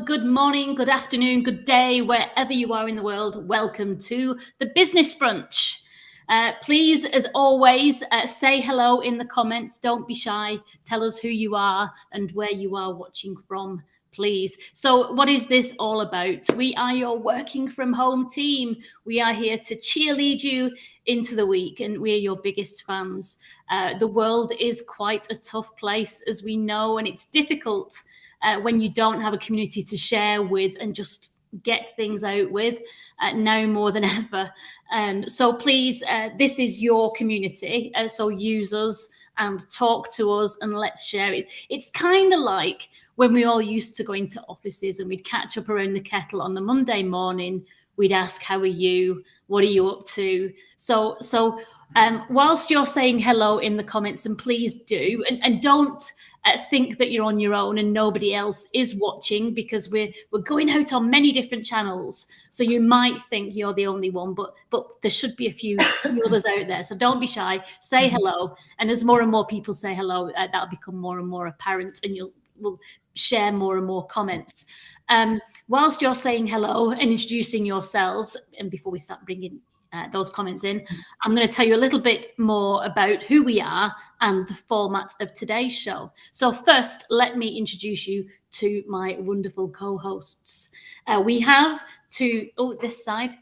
good morning, good afternoon, good day, wherever you are in the world. Welcome to the Business Brunch. Please, as always, say hello in the comments. Don't be shy. Tell us who you are and where you are watching from, please. So what is this all about? We are your working from home team. We are here to cheerlead you into the week, and we're your biggest fans. The world is quite a tough place, as we know, and it's difficult when you don't have a community to share with and just get things out with, now more than ever. So please, this is your community, so use us and talk to us and let's share it. It's kind of like when we all used to go into offices and we'd catch up around the kettle on the Monday morning. We'd ask, how are you? What are you up to? So whilst you're saying hello in the comments, and please do, and don't think that you're on your own and nobody else is watching, because we're going out on many different channels. So you might think you're the only one, but there should be a few others out there. So don't be shy. Say hello, and as more and more people say hello, that'll become more and more apparent, and we'll share more and more comments. Whilst you're saying hello and introducing yourselves, and before we start bringing those comments in, I'm going to tell you a little bit more about who we are and the format of today's show. So first, let me introduce you to my wonderful co-hosts. We have this side,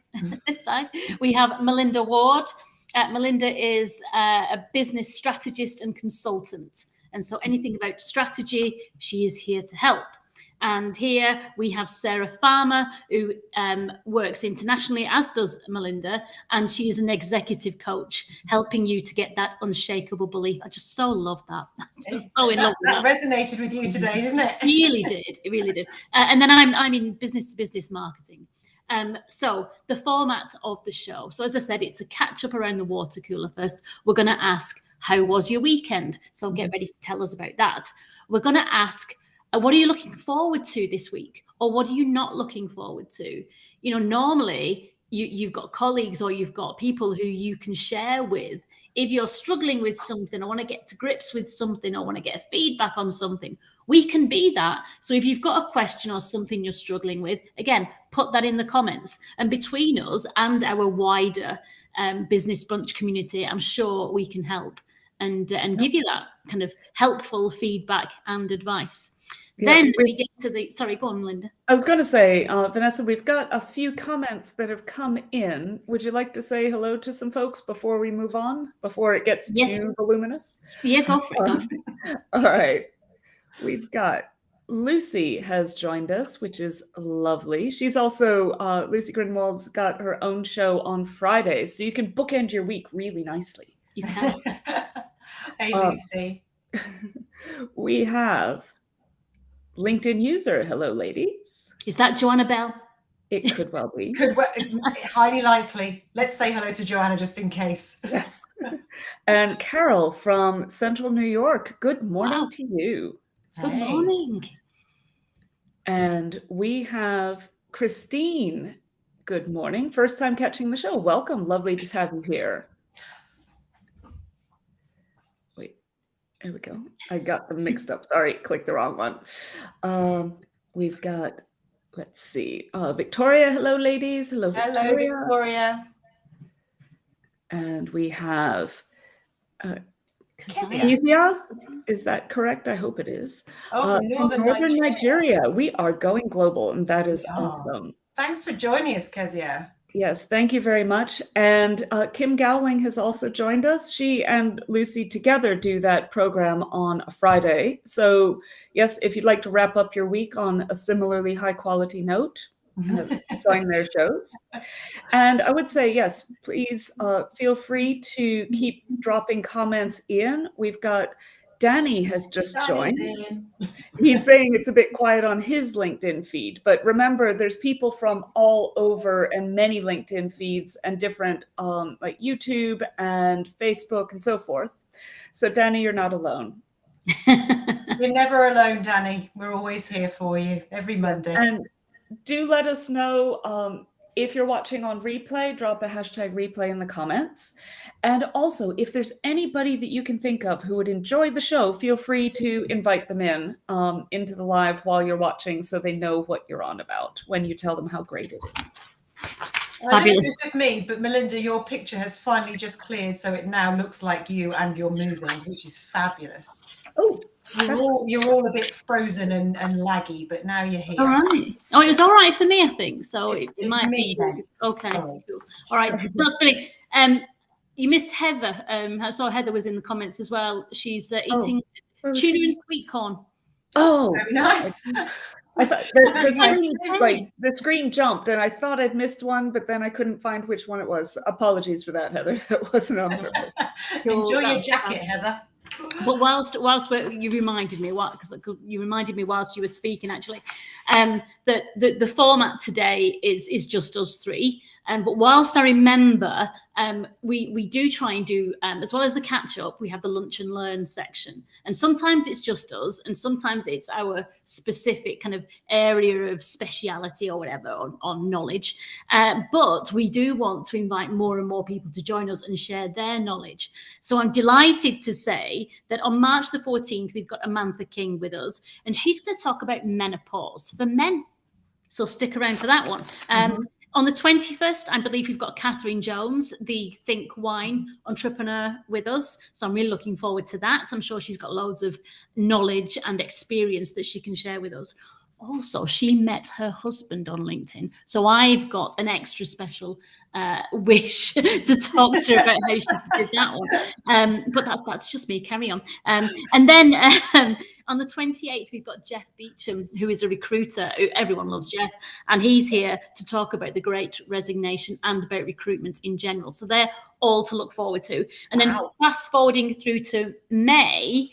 we have Melinda Ward. Melinda is a business strategist and consultant. And so anything about strategy, she is here to help. And here we have Sarah Farmer, who works internationally, as does Melinda, and she is an executive coach, helping you to get that unshakable belief. I just so love that. I'm just so in love with that. That resonated with you today, didn't it? It really did. And then I'm in business-to-business marketing. So the format of the show. So as I said, it's a catch up around the water cooler first. We're going to ask, how was your weekend? So get ready to tell us about that. We're going to ask, what are you looking forward to this week? Or what are you not looking forward to? You know, normally you've got colleagues or you've got people who you can share with. If you're struggling with something, or want to get to grips with something, or want to get feedback on something, we can be that. So if you've got a question or something you're struggling with, again, put that in the comments. And between us and our wider Business Brunch community, I'm sure we can help and give you that kind of helpful feedback and advice. Yeah, then we get to the, sorry, go on, Melinda. I was going to say, Vanessa, we've got a few comments that have come in. Would you like to say hello to some folks before we move on, before it gets too voluminous? Yeah, go for it. All right. We've got Lucy has joined us, which is lovely. She's also, Lucy Grinwald's got her own show on Fridays, so you can bookend your week really nicely. You can. Hey, Lucy. We have LinkedIn user. Hello, ladies. Is that Joanna Bell? It could well be. Highly likely. Let's say hello to Joanna just in case. Yes. And Carol from Central New York. Good morning to you. Good morning. And we have Christine. Good morning. First time catching the show. Welcome. Lovely to have you here. There we go. I got them mixed up. Sorry, clicked the wrong one. We've got, let's see, Victoria. Hello, ladies. Hello, Victoria. Hello, Victoria. And we have Kezia. Is that correct? I hope it is. From Northern Nigeria. We are going global, and that is awesome. Thanks for joining us, Kezia. Yes, thank you very much. And Kim Gowling has also joined us. She and Lucy together do that program on a Friday. So yes, if you'd like to wrap up your week on a similarly high quality note, join their shows. And I would say, yes, please feel free to keep dropping comments in. We've got Danny has just joined. He's saying it's a bit quiet on his LinkedIn feed, but remember, there's people from all over and many LinkedIn feeds and different like YouTube and Facebook and so forth. So Danny, you're not alone. You're never alone, Danny. We're always here for you every Monday. And do let us know if you're watching on replay, drop a hashtag replay in the comments. And also, if there's anybody that you can think of who would enjoy the show, feel free to invite them in into the live while you're watching so they know what you're on about when you tell them how great it is. I don't know if it's with me, but Melinda, your picture has finally just cleared, so it now looks like you and you're moving, which is fabulous. Oh, you're all a bit frozen and laggy, but now you're here. All right. Oh, it was all right for me, I think. So It's might me be then. okay. Sorry. Cool. All right, that's brilliant. You missed Heather. I saw Heather was in the comments as well. She's eating tuna and sweet corn. Oh, very nice. I thought the screen jumped, and I thought I'd missed one, but then I couldn't find which one it was. Apologies for that, Heather. That wasn't on purpose. Enjoy your jacket, Heather. But whilst you reminded me whilst you were speaking, actually, that the format today is just us three. But whilst I remember, we do try and do, as well as the catch up, we have the lunch and learn section. And sometimes it's just us, and sometimes it's our specific kind of area of speciality or whatever, on knowledge. But we do want to invite more and more people to join us and share their knowledge. So I'm delighted to say that on March the 14th, we've got Amantha King with us, and she's going to talk about menopause for men. So stick around for that one. On the 21st, I believe we've got Catherine Jones, the Think Wine entrepreneur, with us. So I'm really looking forward to that. I'm sure she's got loads of knowledge and experience that she can share with us. Also, she met her husband on LinkedIn. So I've got an extra special wish to talk to her about how she did that one. But that's just me. Carry on. And then on the 28th, we've got Jeff Beecham, who is a recruiter. Everyone loves Jeff. And he's here to talk about the Great Resignation and about recruitment in general. So they're all to look forward to. And then fast forwarding through to May,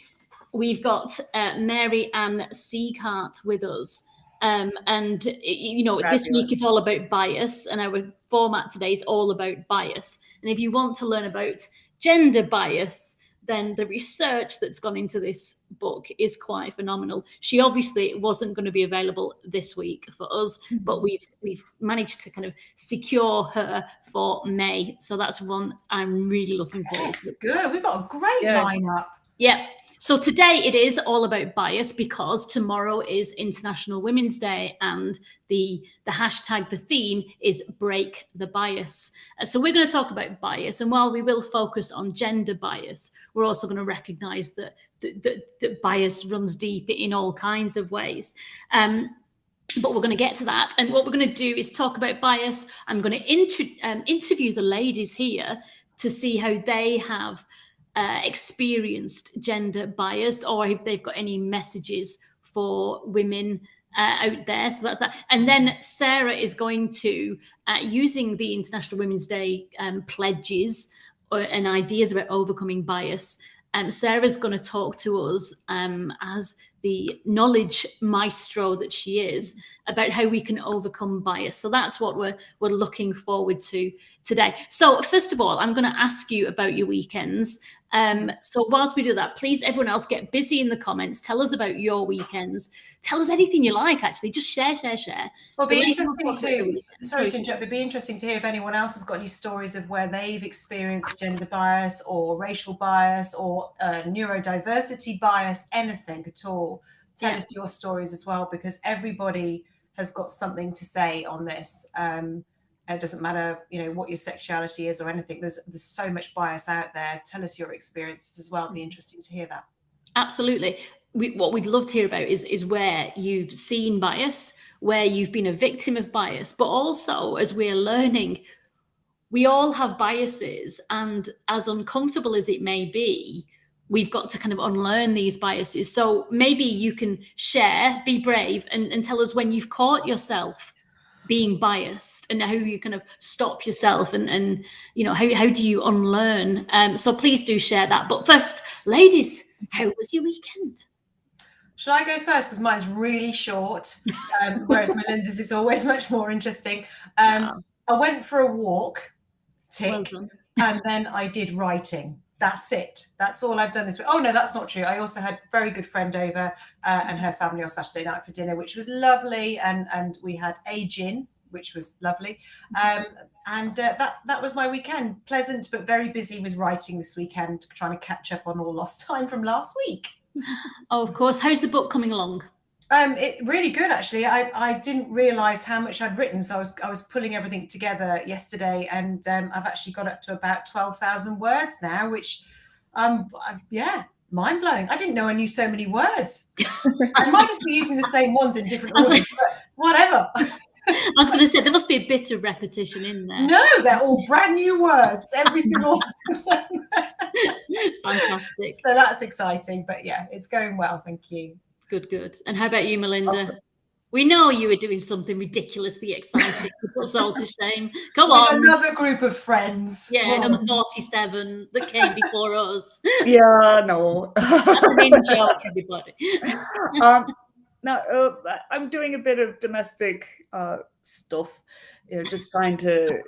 we've got Mary Ann Sieghart with us. And, you know, this week is all about bias, and our format today is all about bias. And if you want to learn about gender bias, then the research that's gone into this book is quite phenomenal. She obviously wasn't going to be available this week for us, but we've managed to kind of secure her for May. So that's one I'm really looking forward to. Good. We've got a great lineup. Yeah. So today it is all about bias, because tomorrow is International Women's Day, and the hashtag, the theme is break the bias. So we're going to talk about bias, and while we will focus on gender bias, we're also going to recognize that the bias runs deep in all kinds of ways. But we're going to get to that. And what we're going to do is talk about bias. I'm going to interview the ladies here to see how they have experienced gender bias, or if they've got any messages for women out there. So that's that. And then Sarah is going to, using the International Women's Day pledges and ideas about overcoming bias, Sarah's going to talk to us as the knowledge maestro that she is, about how we can overcome bias. So that's what we're looking forward to today. So first of all, I'm going to ask you about your weekends. So whilst we do that, please, everyone else, get busy in the comments. Tell us about your weekends. Tell us anything you like, actually. Just share. Well, it'd be interesting to, sorry to interrupt, it'd be interesting to hear if anyone else has got any stories of where they've experienced gender bias or racial bias or neurodiversity bias, anything at all. Tell us your stories as well, because everybody has got something to say on this. It doesn't matter, you know, what your sexuality is or anything. There's so much bias out there. Tell us your experiences as well. It'd be interesting to hear that. Absolutely. What we'd love to hear about is where you've seen bias, where you've been a victim of bias, but also, as we're learning, we all have biases, and as uncomfortable as it may be, we've got to kind of unlearn these biases. So maybe you can share, be brave, and tell us when you've caught yourself being biased and how you kind of stop yourself, and you know, how do you unlearn? So please do share that. But first, ladies, how was your weekend? Shall I go first? Because mine's really short, whereas Melinda's is always much more interesting. I went for a walk, tick, and then I did writing. That's it. That's all I've done this week. Oh, no, that's not true. I also had a very good friend over and her family on Saturday night for dinner, which was lovely. And we had a gin, which was lovely. And that was my weekend. Pleasant, but very busy with writing this weekend, trying to catch up on all lost time from last week. Oh, of course. How's the book coming along? It really good, actually. I didn't realize how much I'd written, so I was pulling everything together yesterday, and I've actually got up to about 12,000 words now, which yeah, mind blowing. I didn't know I knew so many words. I might just be using the same ones in different orders, but whatever. I was going to say there must be a bit of repetition in there. No, they're all brand new words, every single one. Fantastic. So that's exciting, but yeah, it's going well. Thank you. Good. And how about you, Melinda? We know you were doing something ridiculously exciting to put us all to shame. Go on. Another group of friends. Yeah, number 47 that came before us. Yeah, no. That's an in-joke, everybody. No, I'm doing a bit of domestic stuff, just trying to,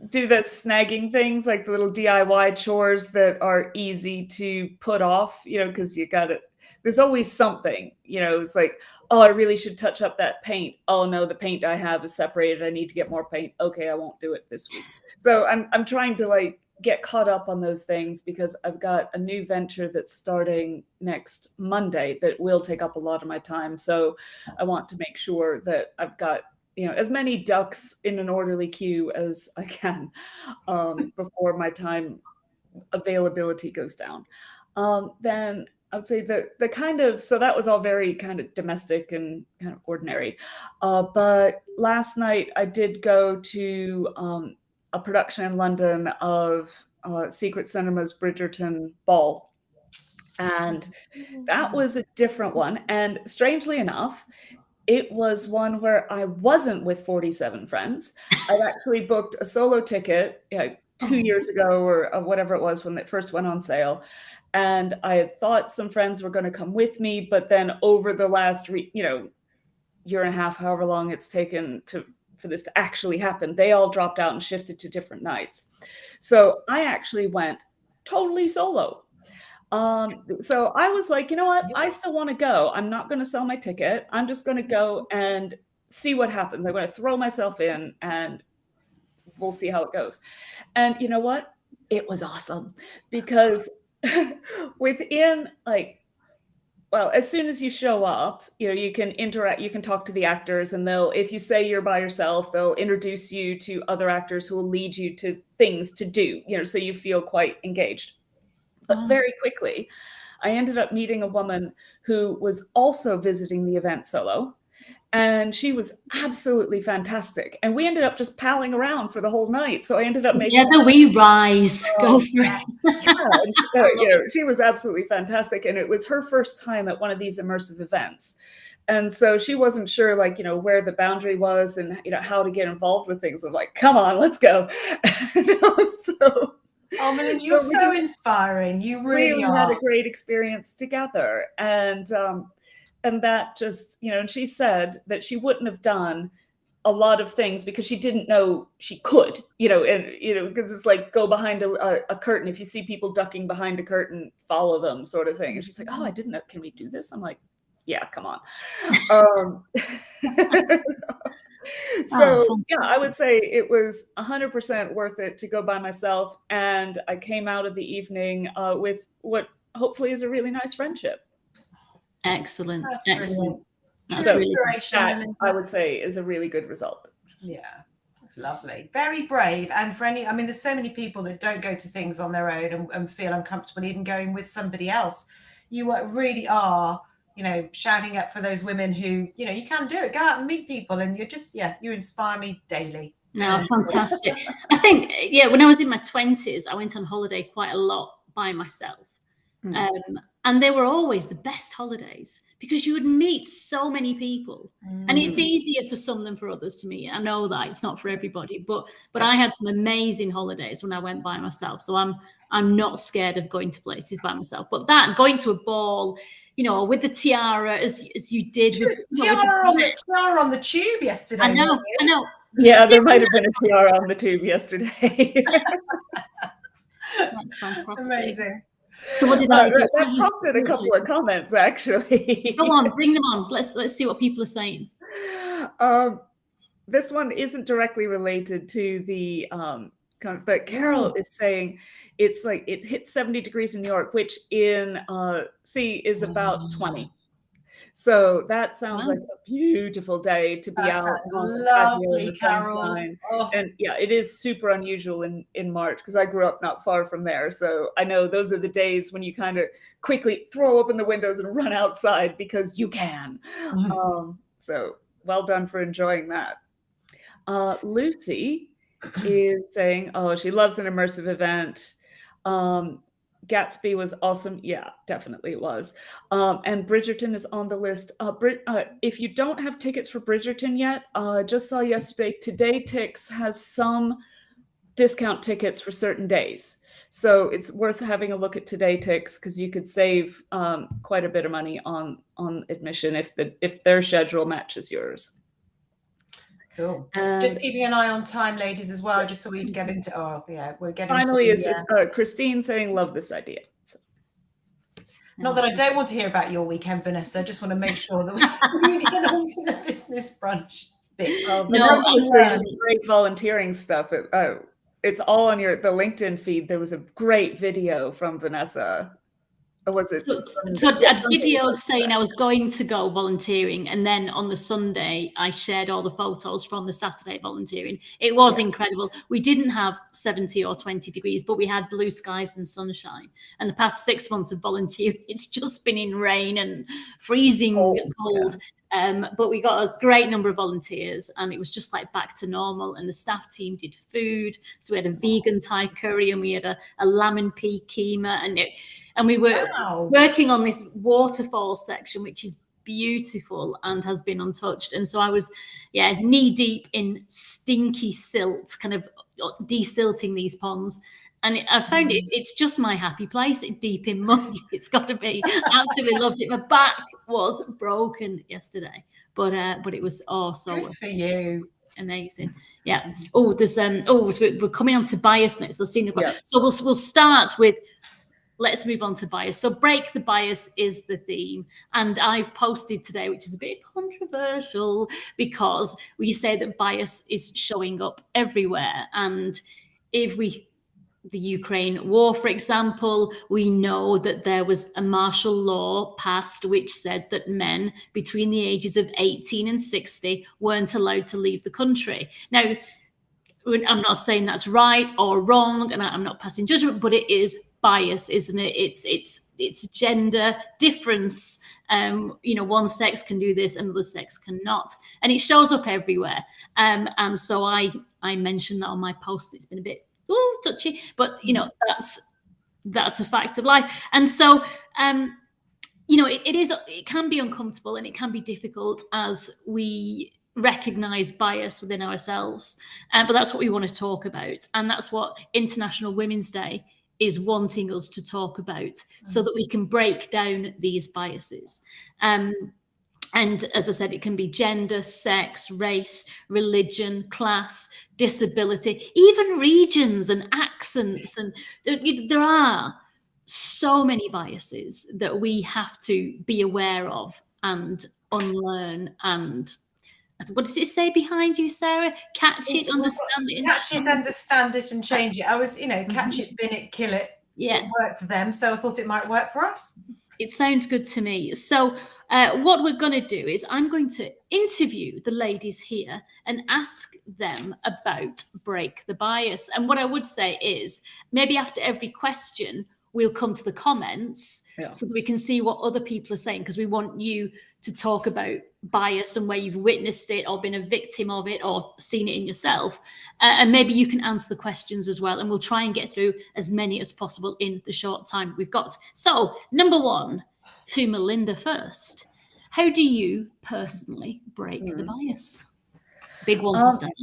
do the snagging things, like the little DIY chores that are easy to put off, because you got it. There's always something, it's like, oh, I really should touch up that paint. Oh no, the paint I have is separated. I need to get more paint. Okay, I won't do it this week. So I'm trying to get caught up on those things, because I've got a new venture that's starting next Monday that will take up a lot of my time. So I want to make sure that I've got, as many ducks in an orderly queue as I can before my time availability goes down. Then I would say the kind of, so that was all very kind of domestic and kind of ordinary. But last night I did go to a production in London of Secret Cinema's Bridgerton Ball. And that was a different one. And strangely enough, it was one where I wasn't with 47 friends. I actually booked a solo ticket 2 years ago or whatever it was when it first went on sale. And I had thought some friends were going to come with me, but then over the last, year and a half, however long it's taken for this to actually happen, they all dropped out and shifted to different nights. So I actually went totally solo. So I was like, you know what? I still want to go. I'm not going to sell my ticket. I'm just going to go and see what happens. I'm going to throw myself in and we'll see how it goes. And you know what? It was awesome, because within as soon as you show up, you can interact, you can talk to the actors, and if you say you're by yourself, they'll introduce you to other actors who will lead you to things to do, so you feel quite engaged. But very quickly, I ended up meeting a woman who was also visiting the event solo, and she was absolutely fantastic. And we ended up just palling around for the whole night. So I ended up making Together we rise. Go for it. She was absolutely fantastic, and it was her first time at one of these immersive events. And so she wasn't sure, where the boundary was and how to get involved with things. I'm like, come on, let's go. So. Oh, Melinda, you're so inspiring. You really had a great experience together. And that just, and she said that she wouldn't have done a lot of things because she didn't know she could, because it's like, go behind a curtain. If you see people ducking behind a curtain, follow them, sort of thing. And she's like, oh, I didn't know. Can we do this? I'm like, yeah, come on. So yeah, I would say it was 100% worth it to go by myself. And I came out of the evening with what hopefully is a really nice friendship. Excellent. That's Excellent. That's really that, I would say, is a really good result. Yeah, that's lovely. Very brave. And for there's so many people that don't go to things on their own and feel uncomfortable even going with somebody else. You really are, shouting up for those women who, you can do it. Go out and meet people, and you're just, you inspire me daily. No, fantastic. I think, when I was in my 20s, I went on holiday quite a lot by myself. And they were always the best holidays because you would meet so many people. And it's easier for some than for others to meet. I know that it's not for everybody, but I had some amazing holidays when I went by myself. So I'm not scared of going to places by myself. But that going to a ball, with the tiara as you did with tiara on the tube yesterday. I know. Yeah, there might have been a tiara on the tube yesterday. That's fantastic. Amazing. So what did I do? That prompted a couple of comments, actually. Go on, bring them on. Let's see what people are saying. this one isn't directly related to the but Carol is saying it's like it hit 70 degrees in New York, which in C is about 20. So that sounds like a beautiful day to be out on the patio in the sunshine. And yeah, it is super unusual in March because I grew up not far from there. So I know those are the days when you kind of quickly throw open the windows and run outside because you can. So well done for enjoying that. Lucy is saying, oh, she loves an immersive event. Gatsby was awesome. Yeah, definitely it was. And Bridgerton is on the list. If you don't have tickets for Bridgerton yet, just saw yesterday, Today Tix has some discount tickets for certain days. So it's worth having a look at Today Tix because you could save quite a bit of money on admission if their schedule matches yours. Cool. Just keeping an eye on time, ladies, as well, just so we can get into. We're getting. Finally, it's Christine saying, "Love this idea." So. Not that I don't want to hear about your weekend, Vanessa. I just want to make sure that we get on to the business brunch bit. Great volunteering stuff. It's all on the LinkedIn feed. There was a great video from Vanessa. Or was it? So I'd videoed saying I was going to go volunteering, and then on the Sunday I shared all the photos from the Saturday volunteering. It was incredible. We didn't have 70 or 20 degrees, but we had blue skies and sunshine. And the past 6 months of volunteering, it's just been in rain and freezing cold. But we got a great number of volunteers, and it was just like back to normal. And the staff team did food. So we had a vegan Thai curry, and we had a lamb and pea keema, and we were working on this waterfall section, which is beautiful and has been untouched. And so I was, knee deep in stinky silt, kind of desilting these ponds. And I found it's just my happy place, deep in mud. It's got to be. Absolutely loved it. My back was broken yesterday, but it was so good for you. Amazing. Yeah. Oh, there's we're coming on to bias next. So we'll start with. Let's move on to bias. So break the bias is the theme. And I've posted today, which is a bit controversial because we say that bias is showing up everywhere. And if the Ukraine war, for example, we know that there was a martial law passed which said that men between the ages of 18 and 60 weren't allowed to leave the country. Now, I'm not saying that's right or wrong, and I'm not passing judgment, but it is bias, isn't it? It's gender difference. One sex can do this, another sex cannot, and it shows up everywhere. And so I mentioned that on my post. It's been a bit touchy, but that's a fact of life. And so it can be uncomfortable and it can be difficult as we recognize bias within ourselves, but that's what we want to talk about, and that's what International Women's Day is wanting us to talk about, so that we can break down these biases. And as I said, it can be gender, sex, race, religion, class, disability, even regions and accents. And there are so many biases that we have to be aware of and unlearn. And what does it say behind you, Sarah? Catch it, understand it. Catch it, understand it, and change it. I was, catch it, bin it, kill it. Yeah. It worked for them, so I thought it might work for us. It sounds good to me. So what we're going to do is I'm going to interview the ladies here and ask them about break the bias. And what I would say is maybe after every question, we'll come to the comments so that we can see what other people are saying, because we want you to talk about bias and where you've witnessed it or been a victim of it or seen it in yourself. And maybe you can answer the questions as well. And we'll try and get through as many as possible in the short time we've got. So number one, to Melinda first. How do you personally break the bias? Big one to start.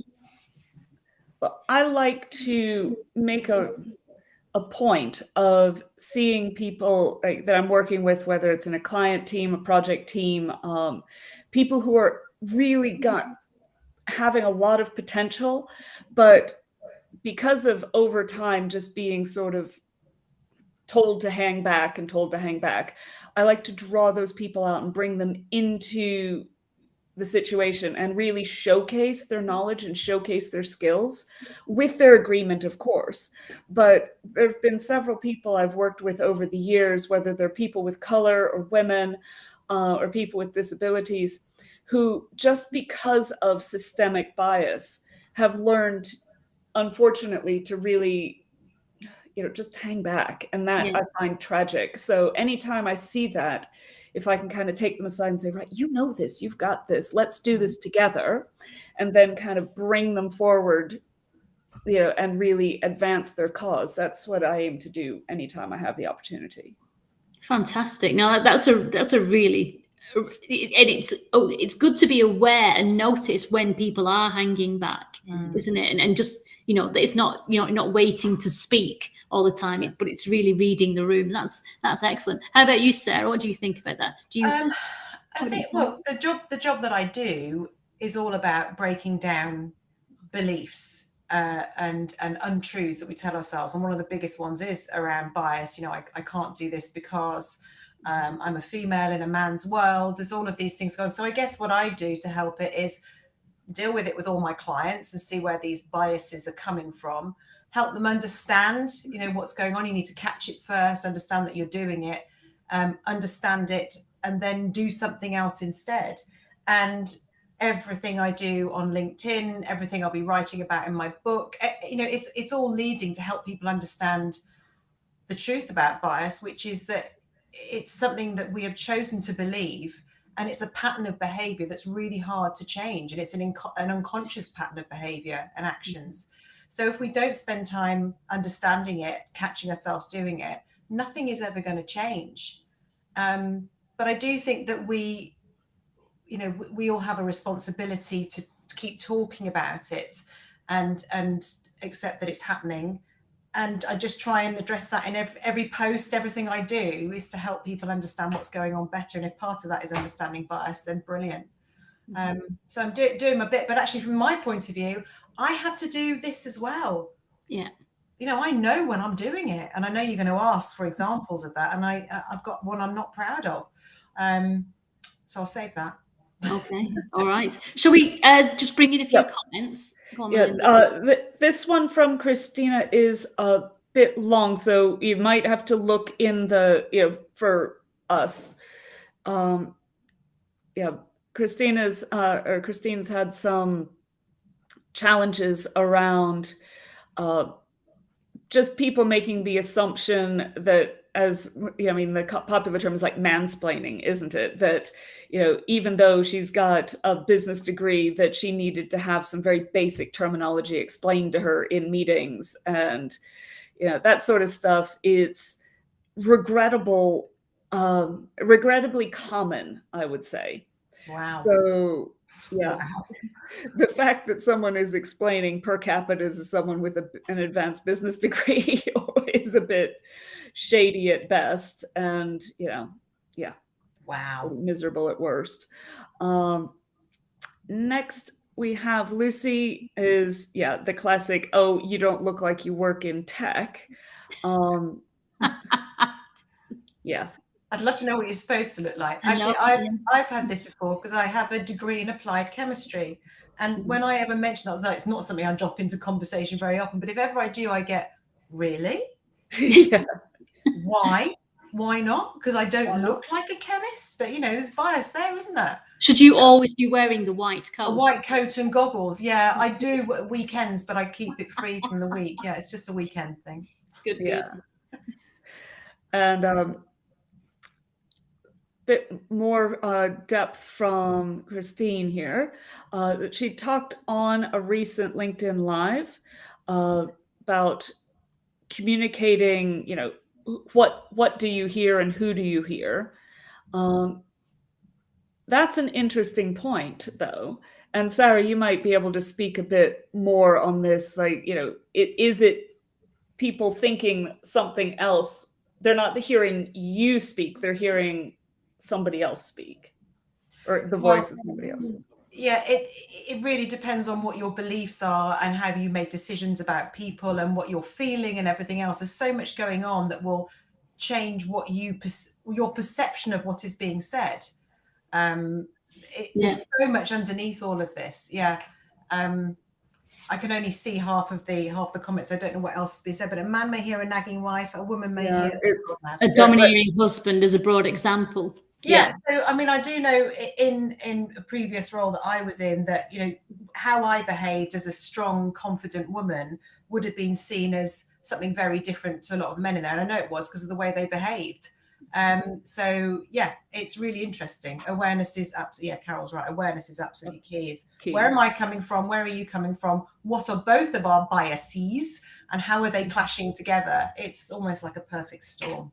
Well, I like to make a point of seeing people that I'm working with, whether it's in a client team, a project team, people who are really having a lot of potential, but because of over time just being sort of told to hang back, I like to draw those people out and bring them into the situation and really showcase their knowledge and showcase their skills with their agreement, of course. But there have been several people I've worked with over the years, whether they're people with color or women or people with disabilities, who just because of systemic bias have learned, unfortunately, to really, just hang back. And that I find tragic. So anytime I see that, if I can kind of take them aside and say, right, you know this, you've got this, let's do this together, and then kind of bring them forward, and really advance their cause. That's what I aim to do anytime I have the opportunity. Fantastic. Now that's a really, and it's good to be aware and notice when people are hanging back, isn't it? And just, it's not, not waiting to speak all the time, but it's really reading the room. That's excellent. How about you, Sarah? What do you think about that? Do you? I think, well, the job that I do is all about breaking down beliefs and untruths that we tell ourselves. And one of the biggest ones is around bias. I can't do this because I'm a female in a man's world. There's all of these things going on. So I guess what I do to help it is deal with it with all my clients and see where these biases are coming from, help them understand, what's going on. You need to catch it first, understand that you're doing it, understand it, and then do something else instead. And everything I do on LinkedIn, everything I'll be writing about in my book, it's all leading to help people understand the truth about bias, which is that it's something that we have chosen to believe, and it's a pattern of behavior that's really hard to change. And it's an unconscious pattern of behavior and actions. So if we don't spend time understanding it, catching ourselves doing it, nothing is ever going to change. But I do think that we all have a responsibility to keep talking about it and accept that it's happening. And I just try and address that in every post. Everything I do is to help people understand what's going on better. And if part of that is understanding bias, then brilliant. So I'm doing my bit. But actually, from my point of view, I have to do this as well. Yeah. I know when I'm doing it. And I know you're going to ask for examples of that. And I've got one I'm not proud of. So I'll save that. Okay. All right. Shall we just bring in a few comments? This one from Christina is a bit long, so you might have to look in the, for us. Christine's had some challenges around just people making the assumption that, the popular term is like mansplaining, isn't it? That, even though she's got a business degree, that she needed to have some very basic terminology explained to her in meetings, and, that sort of stuff. It's regrettably common, I would say. Wow. So, yeah. Wow. The fact that someone is explaining per capita to someone with an advanced business degree is a bit shady at best, and wow, miserable at worst. Next we have Lucy is the classic, oh, you don't look like you work in tech. Yeah, I'd love to know what you're supposed to look like. Actually, I've had this before because I have a degree in applied chemistry. And when I ever mention that, it's not something I drop into conversation very often. But if ever I do, I get, really? Yeah. Why? Why not? Because I don't look like a chemist. But, there's bias there, isn't there? Should you always be wearing the white coat? A white coat and goggles. Yeah, I do weekends, but I keep it free from the week. Yeah, it's just a weekend thing. Good. And bit more depth from Christine here. She talked on a recent LinkedIn Live about communicating, what do you hear and who do you hear? That's an interesting point, though. And Sarah, you might be able to speak a bit more on this. Like, is it people thinking something else? They're not hearing you speak, they're hearing somebody else speak, or the voice of somebody else. Yeah, it really depends on what your beliefs are and how you make decisions about people and what you're feeling and everything else. There's so much going on that will change what your perception of what is being said. there's so much underneath all of this. I can only see half the comments. I don't know what else has been said, but a man may hear a nagging wife, a woman may hear a domineering husband is a broad example. So I mean, I do know in a previous role that I was in that, you know, how I behaved as a strong, confident woman would have been seen as something very different to a lot of the men in there. And I know it was because of the way they behaved. So yeah, it's really interesting. Awareness is absolutely, Carol's right. Awareness is absolutely key. Where am I coming from? Where are you coming from? What are both of our biases and how are they clashing together? It's almost like a perfect storm.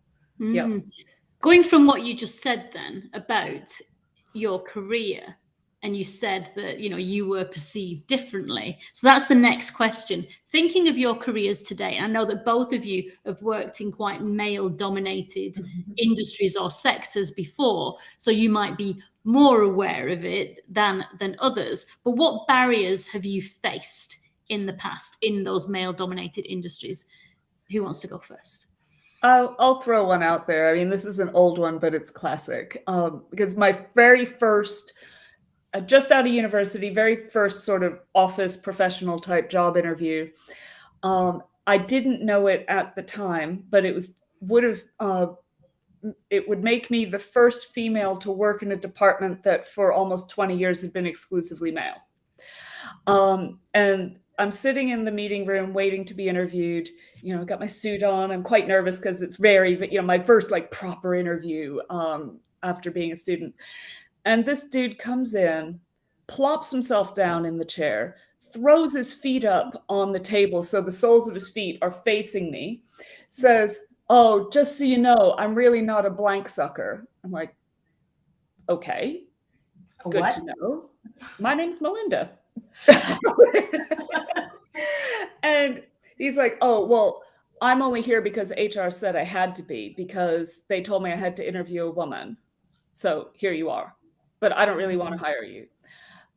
Going from what you just said then about your career, and you said that, you know, you were perceived differently. So that's the next question. Thinking of your careers today, I know that both of you have worked in quite male-dominated industries or sectors before, so you might be more aware of it than others. But what barriers have you faced in the past in those male-dominated industries? Who wants to go first? I'll throw one out there. I mean, this is an old one, but it's classic. Because my very first, just out of university, very first sort of office professional type job interview, I didn't know it at the time, but it would make me the first female to work in a department that for almost 20 years had been exclusively male. And I'm sitting in the meeting room waiting to be interviewed. You know, got my suit on. I'm quite nervous because it's very, you know, my first like proper interview after being a student. And this dude comes in, plops himself down in the chair, throws his feet up on the table so the soles of his feet are facing me, says, "Oh, just so you know, I'm really not a blank sucker." I'm like, okay, good to know. My name's Melinda. And he's like, "Oh, well, I'm only here because HR said I had to be, because they told me I had to interview a woman. So here you are. But I don't really want to hire you."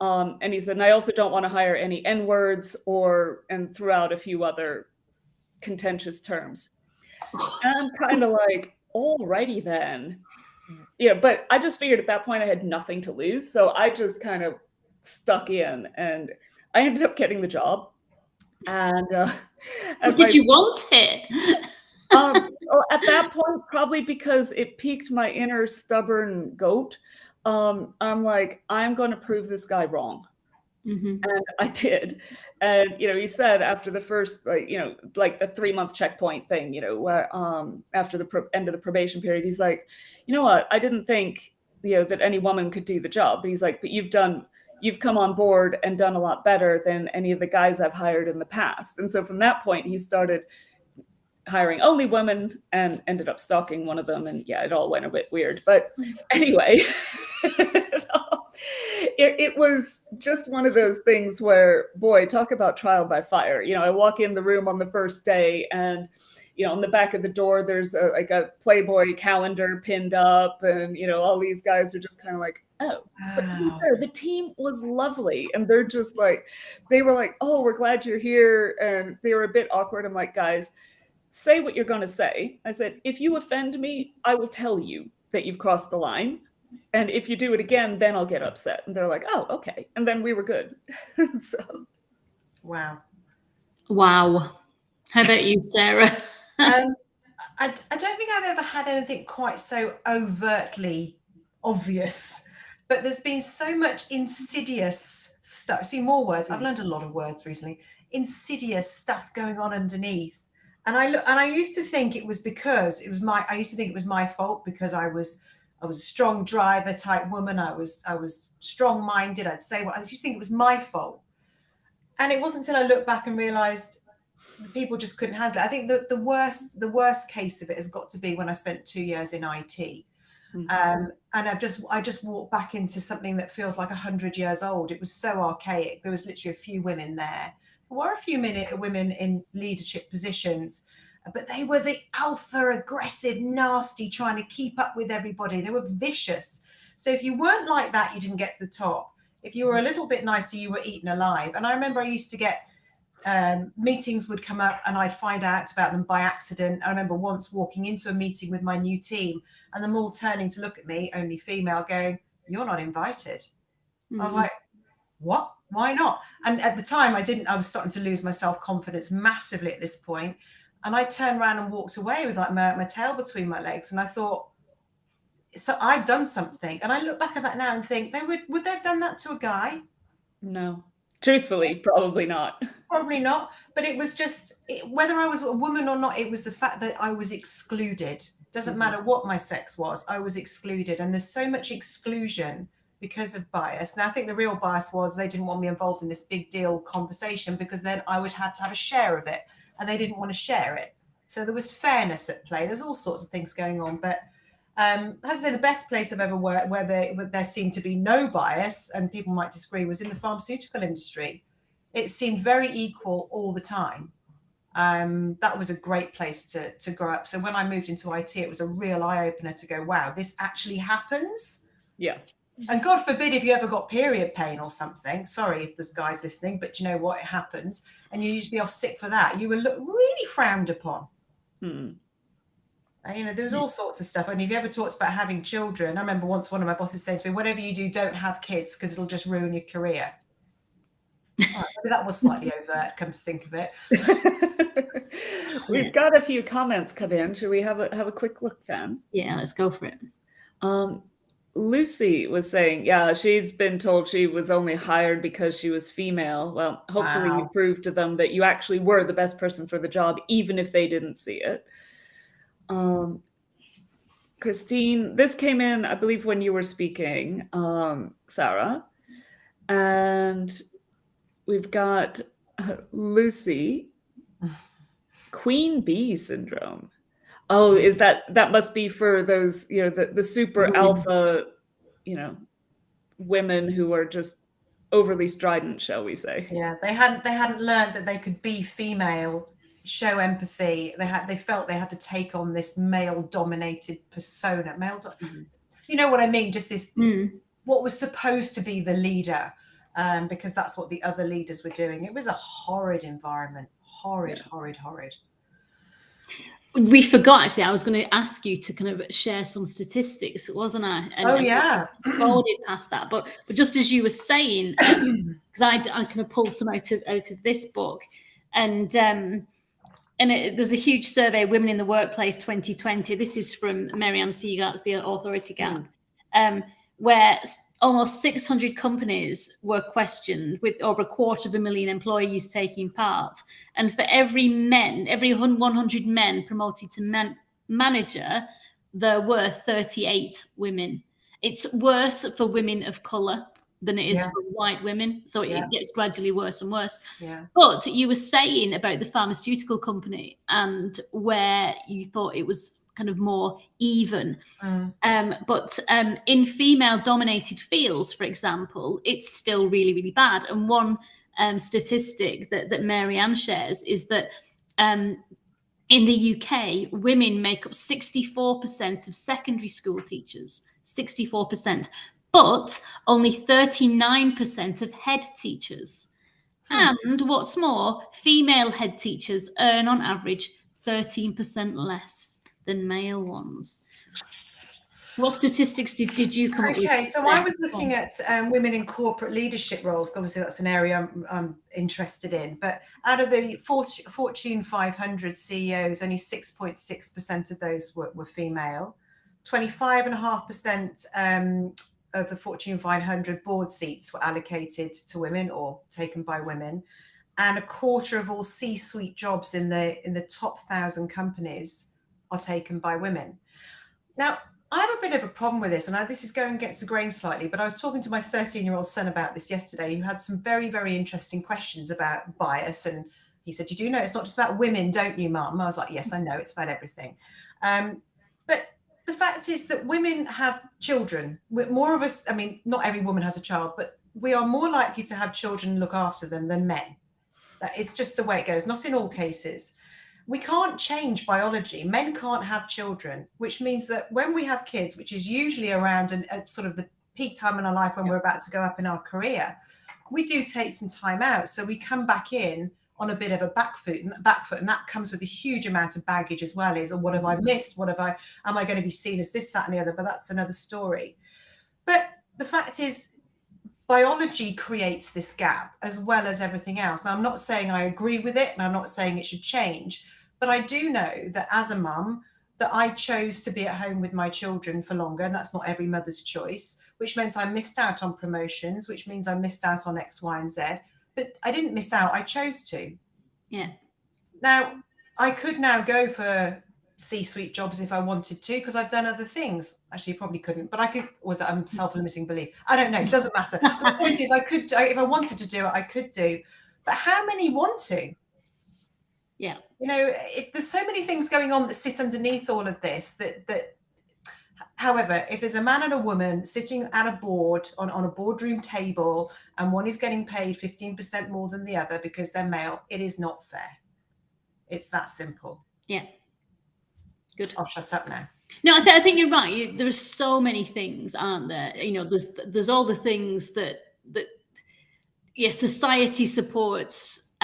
And he said, "And I also don't want to hire any N-words," and threw out a few other contentious terms. And I'm kind of like, alrighty then. Yeah, but I just figured at that point I had nothing to lose. So I just kind of stuck in, and I ended up getting the job. And did you want it? At that point, probably because it piqued my inner stubborn goat. I'm like, I'm going to prove this guy wrong. And I did. And, you know, he said after the first, like, you know, like the 3-month checkpoint thing, you know, where after the end of the probation period, he's like, "You know what? I didn't think, you know, that any woman could do the job." But he's like, "But you've come on board and done a lot better than any of the guys I've hired in the past." And so from that point, he started hiring only women and ended up stalking one of them. And yeah, it all went a bit weird. But anyway, it was just one of those things where, boy, talk about trial by fire. You know, I walk in the room on the first day, and, you know, on the back of the door, there's a Playboy calendar pinned up, and, you know, all these guys are just kind of like, "Oh." But the team was lovely, and they're just like, they were like, "Oh, we're glad you're here," and they were a bit awkward. I'm like, "Guys, say what you're going to say." I said, "If you offend me, I will tell you that you've crossed the line. And if you do it again, then I'll get upset." And they're like, "Oh, okay." And then we were good. So. Wow. How about you, Sarah? I don't think I've ever had anything quite so overtly obvious, but there's been so much insidious stuff. See, more words. I've learned a lot of words recently. Insidious stuff going on underneath. And I used to think it was because I used to think it was my fault because I was a strong driver type woman. I was strong-minded. I used to think it was my fault. And it wasn't until I looked back and realized people just couldn't handle it. I think the worst case of it has got to be when I spent 2 years in IT. And I just walked back into something that feels like 100 years old. It was so archaic. There was literally a few women there. There were a few women in leadership positions, but they were the alpha, aggressive, nasty, trying to keep up with everybody. They were vicious. So if you weren't like that, you didn't get to the top. If you were a little bit nicer, you were eaten alive. And I remember I used to get meetings would come up and I'd find out about them by accident. I remember once walking into a meeting with my new team and them all turning to look at me, only female, going, you're not invited. Mm-hmm. I was like, what? Why not? And at the time I was starting to lose my self-confidence massively at this point. And I turned around and walked away with like my tail between my legs. And I thought, so I've done something. And I look back at that now and think, would they have done that to a guy? No. Truthfully, probably not. Probably not. But it was just, whether I was a woman or not, it was the fact that I was excluded. Doesn't matter what my sex was, I was excluded. And there's so much exclusion because of bias. Now, I think the real bias was they didn't want me involved in this big deal conversation because then I would have to have a share of it. And they didn't want to share it. So there was fairness at play. There's all sorts of things going on. But I have to say the best place I've ever worked where there seemed to be no bias, and people might disagree, was in the pharmaceutical industry. It seemed very equal all the time. That was a great place to grow up. So when I moved into IT, it was a real eye-opener to go, wow, this actually happens. Yeah. And God forbid if you ever got period pain or something, sorry if there's guys listening, but you know what, it happens, and you used to be off sick for that, you were really frowned upon. And, you know, there was all sorts of stuff. And if you ever talked about having children, I remember once one of my bosses saying to me, whatever you do, don't have kids because it'll just ruin your career. Right, maybe that was slightly overt, come to think of it. We've got a few comments come in. Should we have a quick look then? Yeah, let's go for it. Lucy was saying, yeah, she's been told she was only hired because she was female. Well, hopefully you proved to them that you actually were the best person for the job, even if they didn't see it. Christine, this came in, I believe, when you were speaking, Sarah. And we've got Lucy, Queen Bee syndrome. Oh, is that must be for those, you know, the super alpha, you know, women who are just overly strident, shall we say? Yeah, they hadn't learned that they could be female, show empathy. They felt they had to take on this male-dominated persona. You know what I mean? Just this, what was supposed to be the leader, because that's what the other leaders were doing. It was a horrid environment, horrid. We forgot, actually, I was going to ask you to kind of share some statistics, wasn't I? Yeah. Forwarded past that. But just as you were saying, because I kind of pulled some out of this book, and there's a huge survey, Women in the Workplace 2020. This is from Marianne Siegart's The Authority Gap, where almost 600 companies were questioned with over 250,000 employees taking part. And for every 100 men promoted to manager, there were 38 women. It's worse for women of colour than it is for white women. So it gets gradually worse and worse. Yeah. But you were saying about the pharmaceutical company and where you thought it was kind of more even. But in female-dominated fields, for example, it's still really, really bad. And one statistic that Marianne shares is that in the UK, women make up 64% of secondary school teachers, 64%, but only 39% of head teachers. And what's more, female head teachers earn on average 13% less than male ones. What statistics did you come up with? Okay, so I was looking at women in corporate leadership roles. Obviously, that's an area I'm interested in. But out of the Fortune 500 CEOs, only 6.6% of those were female. 25.5% of the Fortune 500 board seats were allocated to women or taken by women. And a quarter of all C-suite jobs in the top 1,000 companies are taken by women. Now, I have a bit of a problem with this, and this is going against the grain slightly, but I was talking to my 13-year-old son about this yesterday, who had some very, very interesting questions about bias. And he said, you do know it's not just about women, don't you, Mum? I was like, yes, I know, it's about everything. But the fact is that women have children. More of us, I mean, not every woman has a child, but we are more likely to have children and look after them than men. That is just the way it goes, not in all cases. We can't change biology. Men can't have children, which means that when we have kids, which is usually around sort of the peak time in our life when we're about to go up in our career, we do take some time out. So we come back in on a bit of a back foot, and that comes with a huge amount of baggage as well. What have I missed? Am I going to be seen as this, that, and the other? But that's another story. But the fact is, biology creates this gap as well as everything else. Now, I'm not saying I agree with it, and I'm not saying it should change, but I do know that as a mum, that I chose to be at home with my children for longer, and that's not every mother's choice, which meant I missed out on promotions, which means I missed out on X, Y, and Z. But I didn't miss out, I chose to. Yeah. Now, I could now go for C-suite jobs if I wanted to, because I've done other things. Actually, probably couldn't, but I could. Was that a self-limiting belief? I don't know. It doesn't matter. The point is, I could, if I wanted to do it, I could do. But how many want to? Yeah. You know, there's so many things going on that sit underneath all of this. That, however, if there's a man and a woman sitting at a board on a boardroom table, and one is getting paid 15% more than the other because they're male, it is not fair. It's that simple. Yeah. Good. I'll shut up now. No, I think you're right. There's so many things, aren't there? You know, there's all the things that society supports,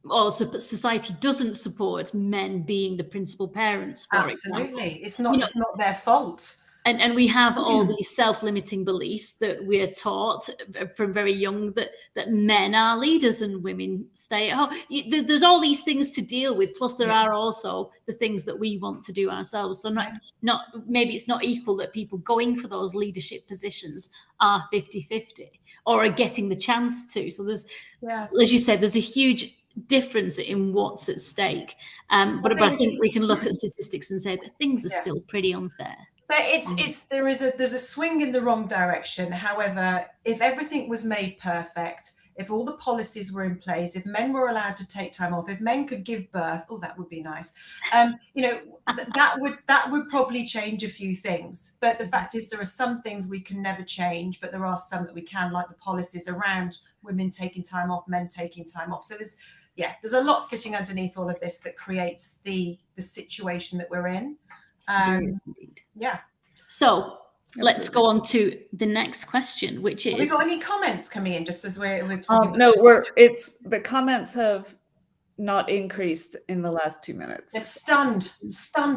or society doesn't support men being the principal parents, for example. It's not their fault. And we have all these self-limiting beliefs that we're taught from very young that men are leaders and women stay at home. There's all these things to deal with. Plus, there are also the things that we want to do ourselves. So not maybe it's not equal that people going for those leadership positions are 50-50 or are getting the chance to. So there's, as you said, there's a huge difference in what's at stake. But I think we can look at statistics and say that things are still pretty unfair. But there's a swing in the wrong direction. However, if everything was made perfect, if all the policies were in place, if men were allowed to take time off, if men could give birth, that would be nice. You know, that would probably change a few things. But the fact is, there are some things we can never change, but there are some that we can, like the policies around women taking time off, men taking time off. So there's a lot sitting underneath all of this that creates the situation that we're in. Yeah. So let's go on to the next question, which is: have we got any comments coming in just as we're talking? No, the comments have not increased in the last 2 minutes. They're stunned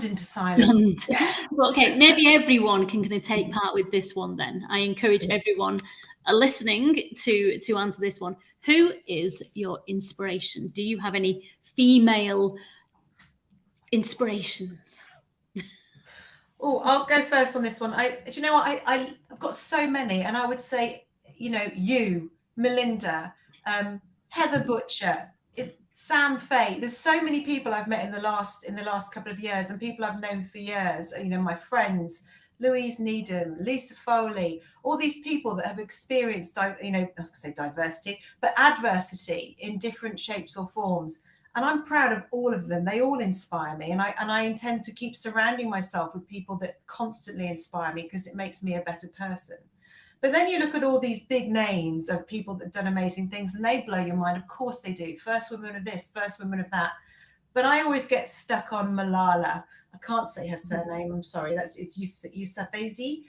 into silence. Well, okay, maybe everyone can kind of take part with this one then. I encourage everyone listening to answer this one. Who is your inspiration? Do you have any female inspirations? Oh, I'll go first on this one. Do you know what? I've got so many, and I would say, you know, you, Melinda, Heather Butcher, Sam Fay. There's so many people I've met in the last couple of years, and people I've known for years. You know, my friends, Louise Needham, Lisa Foley, all these people that have experienced, you know, I was going to say diversity, but adversity in different shapes or forms. And I'm proud of all of them. They all inspire me. And I intend to keep surrounding myself with people that constantly inspire me, because it makes me a better person. But then you look at all these big names of people that have done amazing things, and they blow your mind. Of course they do. First woman of this, first woman of that. But I always get stuck on Malala. I can't say her surname. I'm sorry. It's Yousafzai.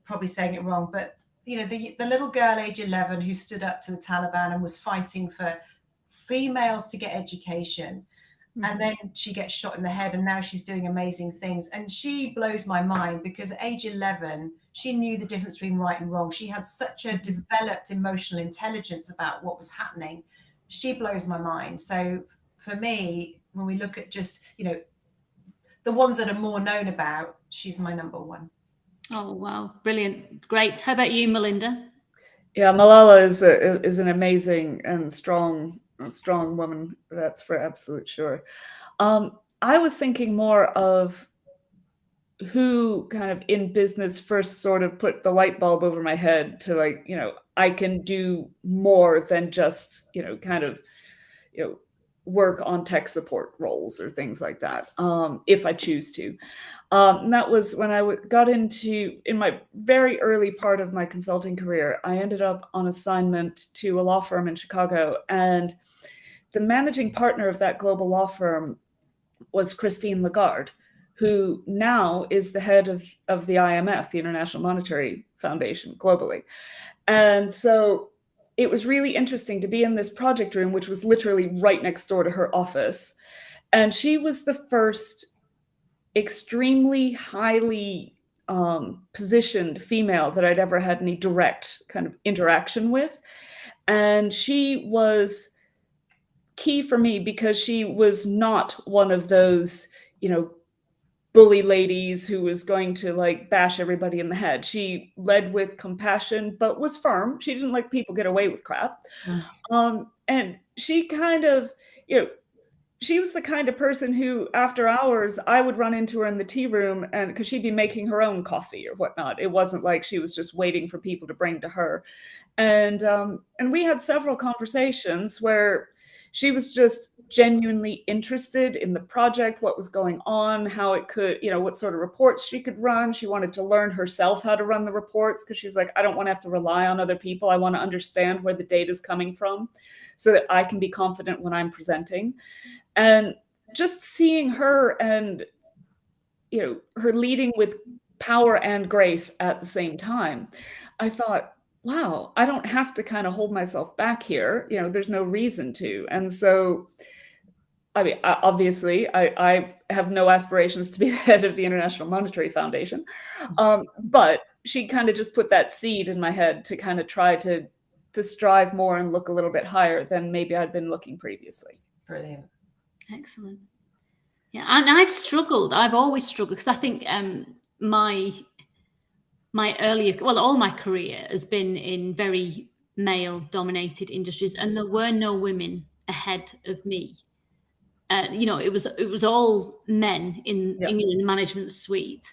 Probably saying it wrong. But, you know, the little girl, age 11, who stood up to the Taliban and was fighting for females to get education, and then she gets shot in the head, and now she's doing amazing things. And she blows my mind, because at age 11 she knew the difference between right and wrong. She had such a developed emotional intelligence about what was happening. She blows my mind. So for me, when we look at just, you know, the ones that are more known about, she's my number one. Oh wow, brilliant, great. How about you, Melinda? Yeah, Malala is an amazing and strong woman. That's for absolute sure. I was thinking more of who kind of in business first sort of put the light bulb over my head to, like, you know, I can do more than just, you know, kind of, you know, work on tech support roles or things like that, if I choose to. And that was when I got into, in my very early part of my consulting career, I ended up on assignment to a law firm in Chicago. And the managing partner of that global law firm was Christine Lagarde, who now is the head of the IMF, the International Monetary Foundation, globally. And so it was really interesting to be in this project room, which was literally right next door to her office. And she was the first extremely highly positioned female that I'd ever had any direct kind of interaction with. And she was key for me because she was not one of those, bully ladies who was going to like bash everybody in the head. She led with compassion, but was firm. She didn't let people get away with crap. And she kind of, she was the kind of person who, after hours, I would run into her in the tea room, and because she'd be making her own coffee or whatnot. It wasn't like she was just waiting for people to bring to her. And we had several conversations where she was just genuinely interested in the project, what was going on, how it could, what sort of reports she could run. She wanted to learn herself how to run the reports because she's like, I don't want to have to rely on other people. I want to understand where the data is coming from so that I can be confident when I'm presenting. And just seeing her and, her leading with power and grace at the same time, I thought, wow, I don't have to kind of hold myself back here. There's no reason to. And so, I mean, obviously, I have no aspirations to be the head of the International Monetary Foundation. But she kind of just put that seed in my head to kind of try to strive more and look a little bit higher than maybe I'd been looking previously. Brilliant. Excellent. Yeah, and I've struggled. I've always struggled because I think my earlier, all my career has been in very male-dominated industries, and there were no women ahead of me. It was all men in the management suite,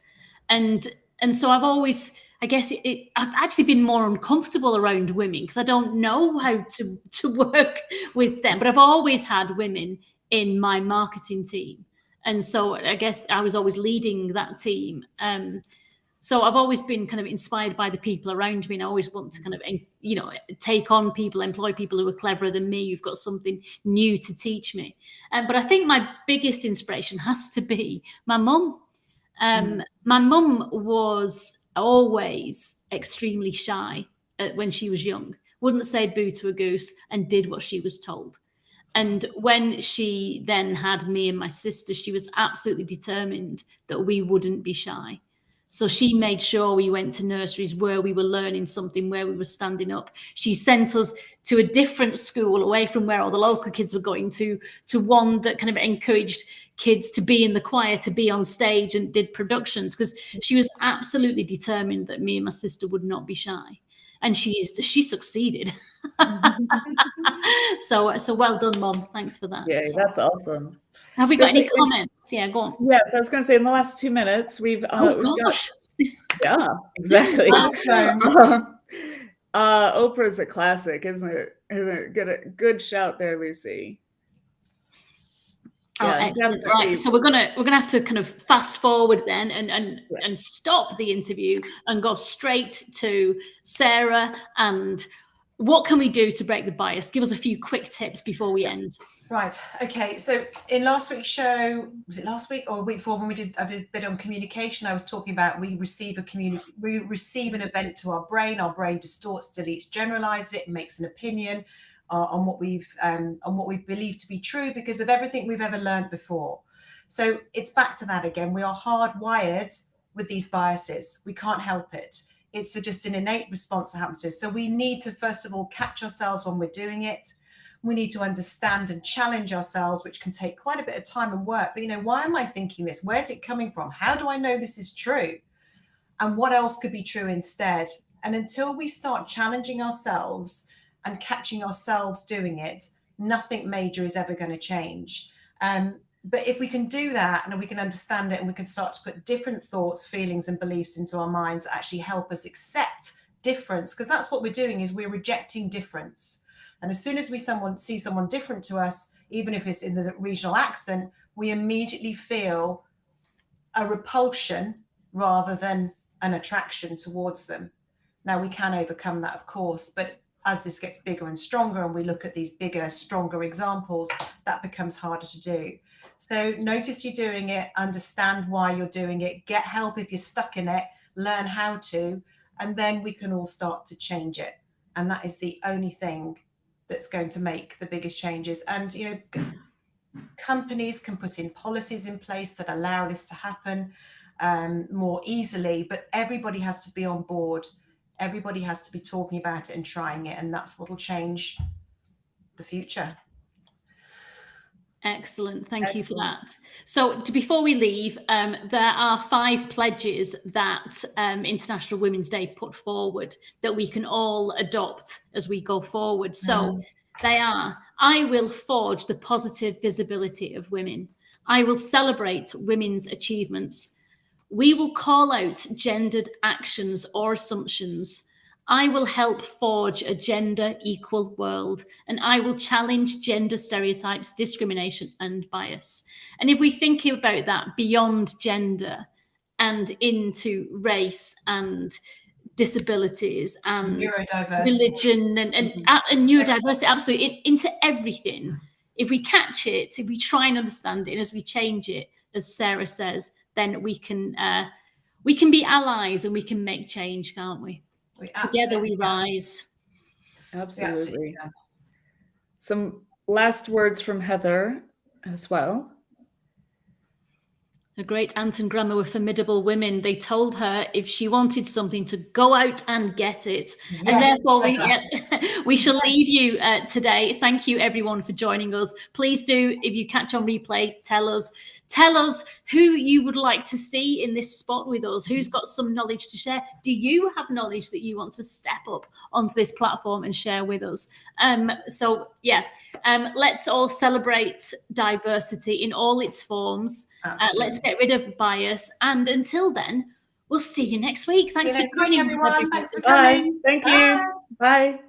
and so I've always, I guess, I've actually been more uncomfortable around women because I don't know how to work with them. But I've always had women in my marketing team, and so I guess I was always leading that team. So I've always been kind of inspired by the people around me, and I always want to kind of, take on people, employ people who are cleverer than me, who've got something new to teach me. But I think my biggest inspiration has to be my mum. My mum was always extremely shy when she was young, wouldn't say boo to a goose, and did what she was told. And when she then had me and my sister, she was absolutely determined that we wouldn't be shy. So she made sure we went to nurseries where we were learning something, where we were standing up. She sent us to a different school away from where all the local kids were going to one that kind of encouraged kids to be in the choir, to be on stage, and did productions, because she was absolutely determined that me and my sister would not be shy. And she succeeded. So well done, Mom. Thanks for that. Yeah, that's awesome. Have we got any comments? Yeah, go on. Yes, I was going to say in the last 2 minutes we've gosh. Yeah, exactly. Oprah's a classic, isn't it? Good shout there, Lucy. Yeah, excellent. Definitely. Right, so we're gonna have to kind of fast forward then and stop the interview and go straight to Sarah. And what can we do to break the bias? Give us a few quick tips before we end. Right. Okay. So in last week's show, was it last week or the week before, when we did a bit on communication, I was talking about we receive an event to our brain distorts, deletes, generalizes it, and makes an opinion on what we believe to be true because of everything we've ever learned before. So it's back to that again. We are hardwired with these biases. We can't help it. It's just an innate response that happens to us. So we need to, first of all, catch ourselves when we're doing it. We need to understand and challenge ourselves, which can take quite a bit of time and work. But, why am I thinking this? Where's it coming from? How do I know this is true? And what else could be true instead? And until we start challenging ourselves and catching ourselves doing it, nothing major is ever going to change. But if we can do that and we can understand it and we can start to put different thoughts, feelings and beliefs into our minds that actually help us accept difference, because that's what we're doing, is we're rejecting difference. And as soon as we see someone different to us, even if it's in the regional accent, we immediately feel a repulsion rather than an attraction towards them. Now, we can overcome that, of course, but as this gets bigger and stronger and we look at these bigger, stronger examples, that becomes harder to do. So notice you're doing it, understand why you're doing it, get help if you're stuck in it, learn how to, and then we can all start to change it. And that is the only thing that's going to make the biggest changes. And, companies can put in policies in place that allow this to happen. more easily, but everybody has to be on board. Everybody has to be talking about it and trying it, and that's what will change the future. Excellent. Thank you for that. So before we leave, there are 5 pledges that International Women's Day put forward that we can all adopt as we go forward. So they are: I will forge the positive visibility of women. I will celebrate women's achievements. We will call out gendered actions or assumptions. I will help forge a gender equal world, and I will challenge gender stereotypes, discrimination, and bias. And if we think about that beyond gender and into race and disabilities and religion and neurodiversity, absolutely, into everything, if we catch it, if we try and understand it, and as we change it, as Sarah says, then we can be allies and we can make change, can't we? Together we rise. Absolutely. Some last words from Heather as well. Her great aunt and grandma were formidable women. They told her if she wanted something to go out and get it. Yes, and therefore we shall leave you today. Thank you everyone for joining us. Please do, if you catch on replay, tell us who you would like to see in this spot with us, who's got some knowledge to share. Do you have knowledge that you want to step up onto this platform and share with us? Let's all celebrate diversity in all its forms. Let's get rid of bias. And until then, we'll see you next week. Thanks for joining us, everyone. Thanks for coming. Bye. Thank you. Bye.